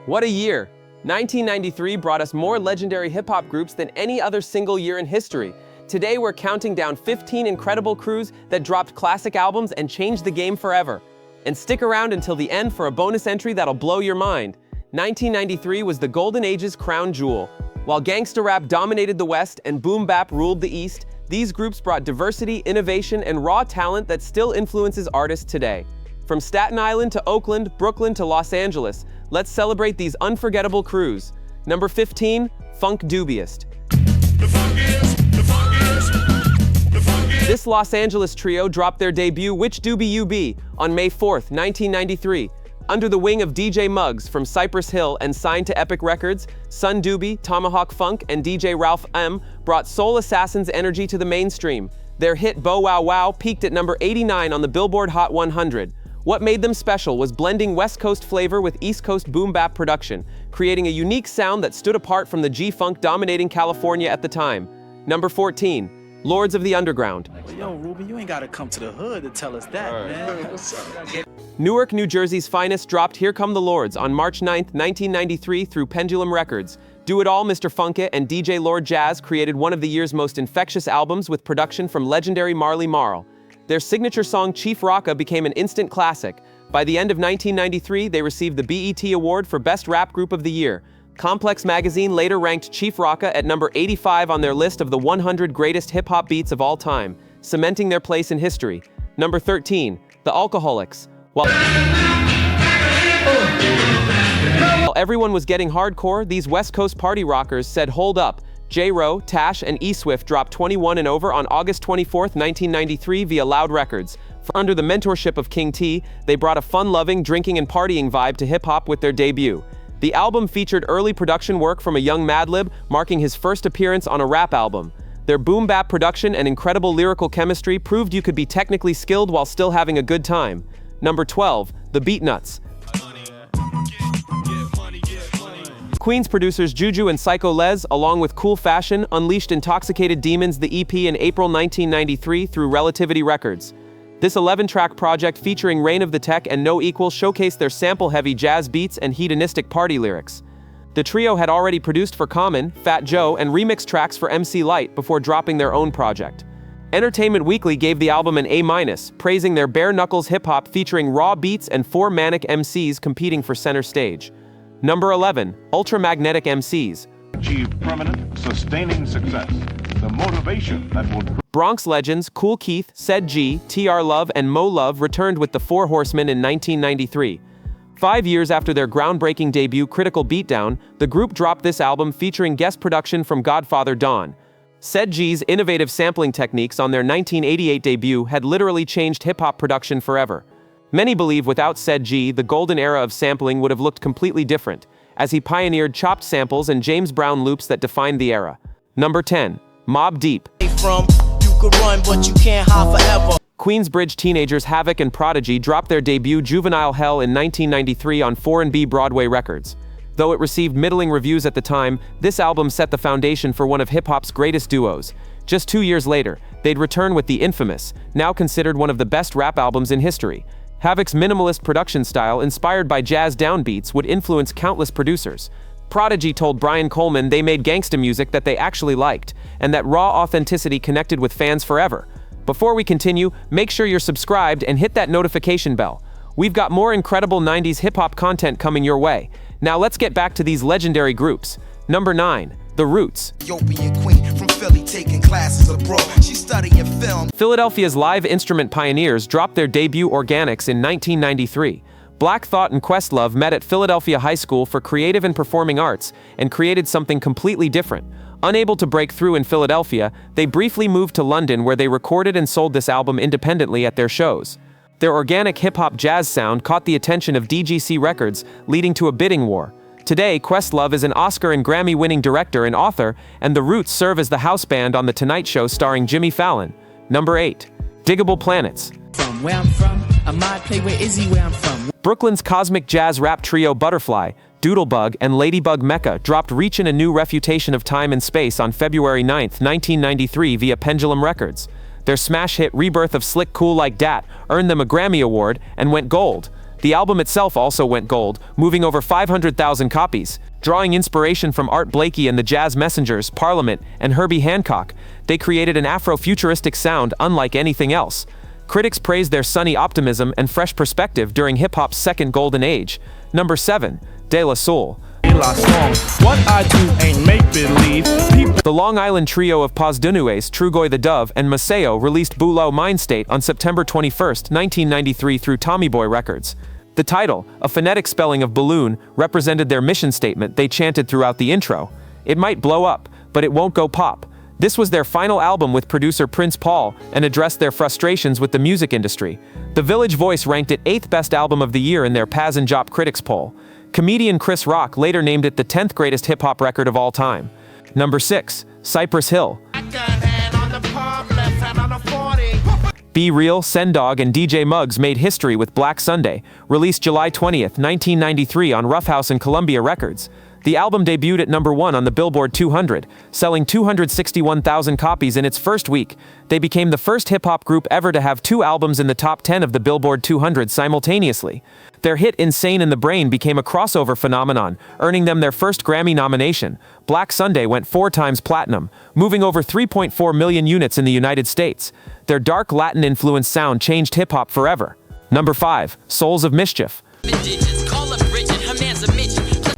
What a year! 1993 brought us more legendary hip-hop groups than any other single year in history. Today we're counting down 15 incredible crews that dropped classic albums and changed the game forever. And stick around until the end for a bonus entry that'll blow your mind. 1993 was the Golden Age's crown jewel. While gangsta rap dominated the West and boom bap ruled the East, these groups brought diversity, innovation, and raw talent that still influences artists today. From Staten Island to Oakland, Brooklyn to Los Angeles, let's celebrate these unforgettable crews. Number 15, Funkdoobiest. This Los Angeles trio dropped their debut Which Doobie You Be on May 4th, 1993. Under the wing of DJ Muggs from Cypress Hill and signed to Epic Records, Son Doobie, Tomahawk Funk, and DJ Ralph M brought Soul Assassins energy to the mainstream. Their hit Bow Wow Wow peaked at number 89 on the Billboard Hot 100. What made them special was blending West Coast flavor with East Coast boom bap production, creating a unique sound that stood apart from the G-Funk dominating California at the time. Number 14, Lords of the Underground. Yo, Ruben, you ain't gotta come to the hood to tell us that, man. Newark, New Jersey's finest dropped Here Come the Lords on March 9th, 1993 through Pendulum Records. Do It All, Mr. Funkit and DJ Lord Jazz created one of the year's most infectious albums with production from legendary Marley Marl. Their signature song Chief Rocka became an instant classic. By the end of 1993, they received the BET Award for Best Rap Group of the Year. Complex Magazine later ranked Chief Rocka at number 85 on their list of the 100 greatest hip-hop beats of all time, cementing their place in history. Number 13, the Alkaholiks. While everyone was getting hardcore, these West Coast party rockers said hold up. J-Ro, Tash, and E-Swift dropped 21 and Over on August 24, 1993 via Loud Records. Under the mentorship of King T, they brought a fun-loving, drinking and partying vibe to hip-hop with their debut. The album featured early production work from a young Madlib, marking his first appearance on a rap album. Their boom bap production and incredible lyrical chemistry proved you could be technically skilled while still having a good time. Number 12, the Beatnuts. Queens producers Juju and Psycho Les, along with Cool Fashion, unleashed Intoxicated Demons the EP in April 1993 through Relativity Records. This 11-track project featuring Reign of the Tech and No Equal showcased their sample-heavy jazz beats and hedonistic party lyrics. The trio had already produced for Common, Fat Joe, and remixed tracks for MC Lyte before dropping their own project. Entertainment Weekly gave the album an A-, praising their bare-knuckles hip-hop featuring raw beats and 4 manic MCs competing for center stage. Number 11, Ultramagnetic MCs. Achieve permanent, sustaining success. The motivation that will... Bronx legends Kool Keith, Ced G, TR Love, and Mo Love returned with the Four Horsemen in 1993. 5 years after their groundbreaking debut Critical Beatdown, the group dropped this album featuring guest production from Godfather Don. Ced G's innovative sampling techniques on their 1988 debut had literally changed hip-hop production forever. Many believe without Ced G, the golden era of sampling would have looked completely different, as he pioneered chopped samples and James Brown loops that defined the era. Number 10, Mobb Deep. Queensbridge teenagers Havoc and Prodigy dropped their debut Juvenile Hell in 1993 on 4&B Broadway Records. Though it received middling reviews at the time, this album set the foundation for one of hip-hop's greatest duos. Just 2 years later, they'd return with the infamous, now considered one of the best rap albums in history. Havoc's minimalist production style, inspired by jazz downbeats, would influence countless producers. Prodigy told Brian Coleman they made gangsta music that they actually liked, and that raw authenticity connected with fans forever. Before we continue, make sure you're subscribed and hit that notification bell. We've got more incredible 90s hip-hop content coming your way. Now let's get back to these legendary groups. Number 9, The Roots. Ethiopian queen from Philly taking classes abroad. She's studying film. Philadelphia's live instrument pioneers dropped their debut Organics in 1993. Black Thought and Questlove met at Philadelphia High School for Creative and Performing Arts and created something completely different. Unable to break through in Philadelphia, they briefly moved to London where they recorded and sold this album independently at their shows. Their organic hip-hop jazz sound caught the attention of DGC Records, leading to a bidding war. Today, Questlove is an Oscar and Grammy-winning director and author, and The Roots serve as the house band on The Tonight Show starring Jimmy Fallon. Number 8, Digable Planets. From where I'm from, I might play where Izzy where I'm from. Brooklyn's cosmic jazz rap trio Butterfly, Doodlebug, and Ladybug Mecca dropped Reach in a New Refutation of Time and Space on February 9, 1993 via Pendulum Records. Their smash hit Rebirth of Slick Cool Like Dat earned them a Grammy Award and went gold. The album itself also went gold, moving over 500,000 copies. Drawing inspiration from Art Blakey and the Jazz Messengers, Parliament, and Herbie Hancock, they created an Afro-futuristic sound unlike anything else. Critics praised their sunny optimism and fresh perspective during hip-hop's second golden age. Number 7. De La Soul. What I do ain't make-believe. The Long Island trio of Pusdoobiest, Trugoy the Dove, and Maceo released Bulo Mind State on September 21, 1993 through Tommy Boy Records. The title, a phonetic spelling of balloon, represented their mission statement they chanted throughout the intro. It might blow up, but it won't go pop. This was their final album with producer Prince Paul and addressed their frustrations with the music industry. The Village Voice ranked it 8th best album of the year in their Paz and Jop Critics poll. Comedian Chris Rock later named it the 10th greatest hip-hop record of all time. Number 6. Cypress Hill. Be Real, Sendog, and DJ Muggs made history with Black Sunday, released July 20, 1993 on Roughhouse and Columbia Records. The album debuted at number 1 on the Billboard 200, selling 261,000 copies in its first week. They became the first hip-hop group ever to have 2 albums in the top 10 of the Billboard 200 simultaneously. Their hit Insane in the Brain became a crossover phenomenon, earning them their first Grammy nomination. Black Sunday went 4 times platinum, moving over 3.4 million units in the United States. Their dark Latin-influenced sound changed hip-hop forever. Number 5. Souls of Mischief.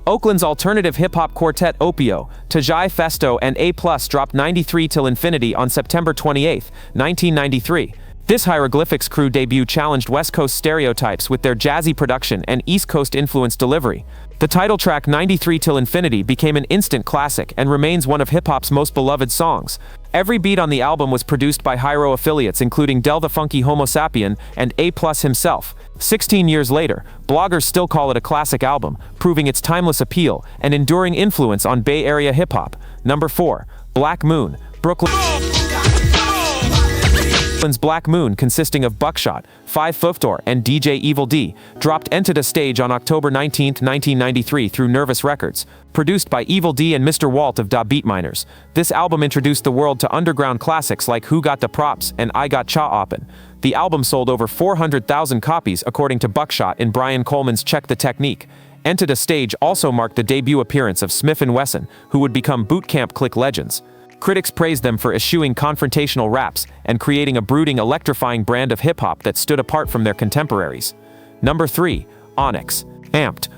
Oakland's alternative hip-hop quartet Opio, Tajai Festo, and A+ dropped 93 Till Infinity on September 28, 1993. This hieroglyphics crew debut challenged West Coast stereotypes with their jazzy production and East Coast influenced delivery. The title track 93 Till Infinity became an instant classic and remains one of hip-hop's most beloved songs. Every beat on the album was produced by Hyro affiliates including Del the Funky Homo Sapien and A+ himself. 16 years later, bloggers still call it a classic album, proving its timeless appeal and enduring influence on Bay Area hip-hop. Number 4. Black Moon. Brooklyn's Black Moon, consisting of Buckshot, 5 Fuftor, and DJ Evil D, dropped Entered a Stage on October 19, 1993 through Nervous Records. Produced by Evil D and Mr. Walt of Da Beat Miners, this album introduced the world to underground classics like Who Got the Props and I Got Cha Oppen. The album sold over 400,000 copies according to Buckshot in Brian Coleman's Check the Technique. Entered a Stage also marked the debut appearance of Smith & Wesson, who would become Boot Camp Click legends. Critics praised them for eschewing confrontational raps and creating a brooding, electrifying brand of hip-hop that stood apart from their contemporaries. Number 3. Onyx. Amped.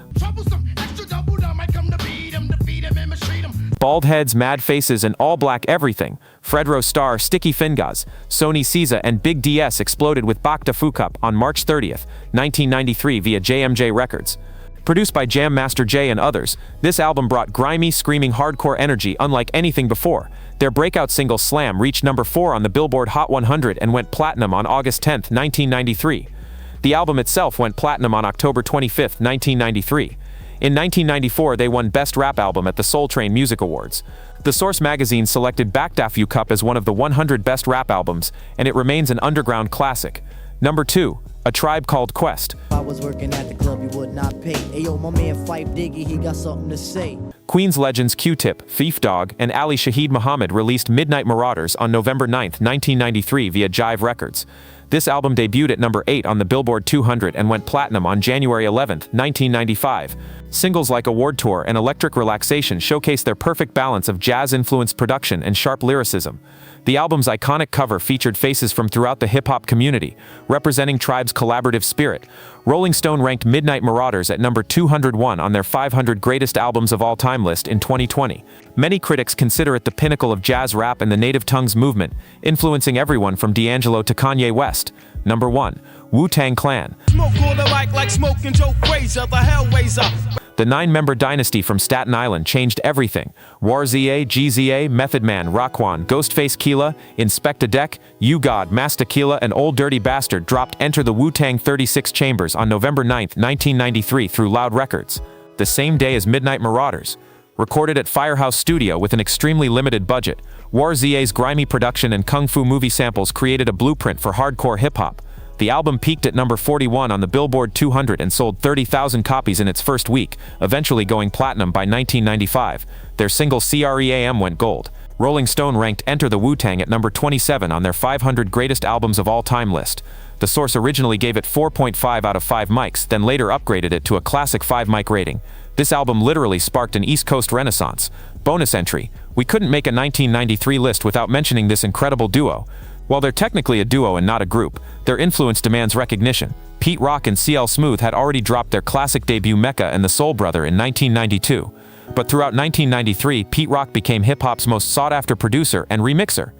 Bald Heads, Mad Faces, and All Black Everything, Fredro Starr, Sticky Fingers, Sony Caesar, and Big DS exploded with Bak da Fukup on March 30, 1993 via JMJ Records. Produced by Jam Master Jay and others, this album brought grimy, screaming hardcore energy unlike anything before. Their breakout single Slam reached number 4 on the Billboard Hot 100 and went platinum on August 10, 1993. The album itself went platinum on October 25, 1993. In 1994, they won Best Rap Album at the Soul Train Music Awards. The Source magazine selected Bak da Fukup as one of the 100 best rap albums, and it remains an underground classic. Number 2. A Tribe Called Quest. I was working at the club, you would not pay. Ayo, my man Fife Diggy, he got something to say. Queens legends Q-Tip, Thief Dog, and Ali Shaheed Muhammad released Midnight Marauders on November 9, 1993 via Jive Records. This album debuted at number 8 on the Billboard 200 and went platinum on January 11, 1995. Singles like Award Tour and Electric Relaxation showcase their perfect balance of jazz-influenced production and sharp lyricism. The album's iconic cover featured faces from throughout the hip-hop community, representing Tribe's collaborative spirit. Rolling Stone ranked Midnight Marauders at number 201 on their 500 Greatest Albums of All Time list in 2020. Many critics consider it the pinnacle of jazz rap and the native tongues movement, influencing everyone from D'Angelo to Kanye West. Number 1. Wu-Tang Clan. Smoke on the mic like smoking Joe Frazier, the Hellraiser. The 9-member dynasty from Staten Island changed everything. War ZA, GZA, Method Man, Raekwon, Ghostface Killah, Inspectah Deck, U God, Master Killa, and Old Dirty Bastard dropped Enter the Wu-Tang 36 Chambers on November 9, 1993 through Loud Records. The same day as Midnight Marauders. Recorded at Firehouse Studio with an extremely limited budget, War ZA's grimy production and kung fu movie samples created a blueprint for hardcore hip-hop. The album peaked at number 41 on the Billboard 200 and sold 30,000 copies in its first week, eventually going platinum by 1995. Their single CREAM went gold. Rolling Stone ranked Enter the Wu-Tang at number 27 on their 500 Greatest Albums of All Time list. The source originally gave it 4.5 out of 5 mics, then later upgraded it to a classic 5 mic rating. This album literally sparked an East Coast renaissance. Bonus entry: we couldn't make a 1993 list without mentioning this incredible duo. While they're technically a duo and not a group, their influence demands recognition. Pete Rock and CL Smooth had already dropped their classic debut Mecca and the Soul Brother in 1992. But throughout 1993, Pete Rock became hip-hop's most sought-after producer and remixer.